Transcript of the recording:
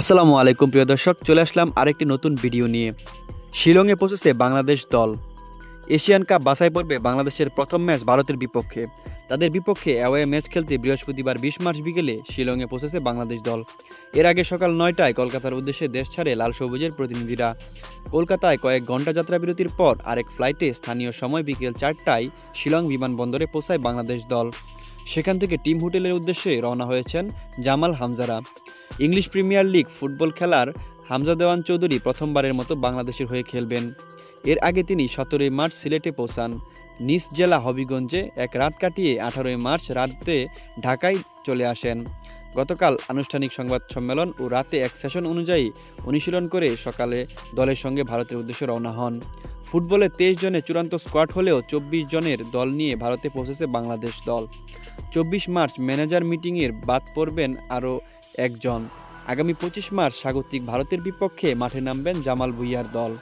আসসালামু আলাইকুম প্রিয় দর্শক, চলে আসলাম আরেকটি নতুন ভিডিও নিয়ে। শিলংয়ে পৌঁছেছে বাংলাদেশ দল। এশিয়ান কাপ বাছাই পর্বে বাংলাদেশের প্রথম ম্যাচ ভারতের বিপক্ষে। তাদের বিপক্ষে অ্যাওয়ে ম্যাচ খেলতে বৃহস্পতিবার 20 মার্চ বিকেলে শিলংয়ে পৌঁছেছে বাংলাদেশ দল। এর আগে সকাল 9টায় কলকাতার উদ্দেশ্যে দেশ ছাড়ে লাল সবুজের প্রতিনিধিরা। কলকাতায় কয়েক ঘন্টা যাত্রা বিরতির পর আরেক ফ্লাইটে স্থানীয় সময় বিকেল 4টায় শিলং বিমানবন্দরে পৌঁছায় বাংলাদেশ দল। সেখান থেকে টিম হোটেলের উদ্দেশ্যে রওনা হয়েছেন জামাল হামজারা। ইংলিশ প্রিমিয়ার লিগ ফুটবল খেলার হামজা দেওয়ান চৌধুরী প্রথমবারের মতো বাংলাদেশের হয়ে খেলবেন। এর আগে তিনি 17 মার্চ সিলেটে পৌঁছান। নিজ জেলা হবিগঞ্জে এক রাত কাটিয়ে 18 মার্চ রাতে ঢাকায় চলে আসেন। গতকাল আনুষ্ঠানিক সংবাদ সম্মেলন ও রাতে এক সেশন অনুযায়ী অনুশীলন করে সকালে দলের সঙ্গে ভারতের উদ্দেশ্যে রওনা হন। ফুটবলে 23 জনের চূড়ান্ত স্কোয়াড হলেও 24 জনের দল নিয়ে ভারতে পৌঁছেছে বাংলাদেশ দল। 24 মার্চ ম্যানেজার মিটিংয়ের বাদ পড়বেন আরও একজন। আগামী 25 মার্চ স্বাগতিক ভারতের বিপক্ষে মাঠে নামবেন জামাল ভুঁইয়ার দল।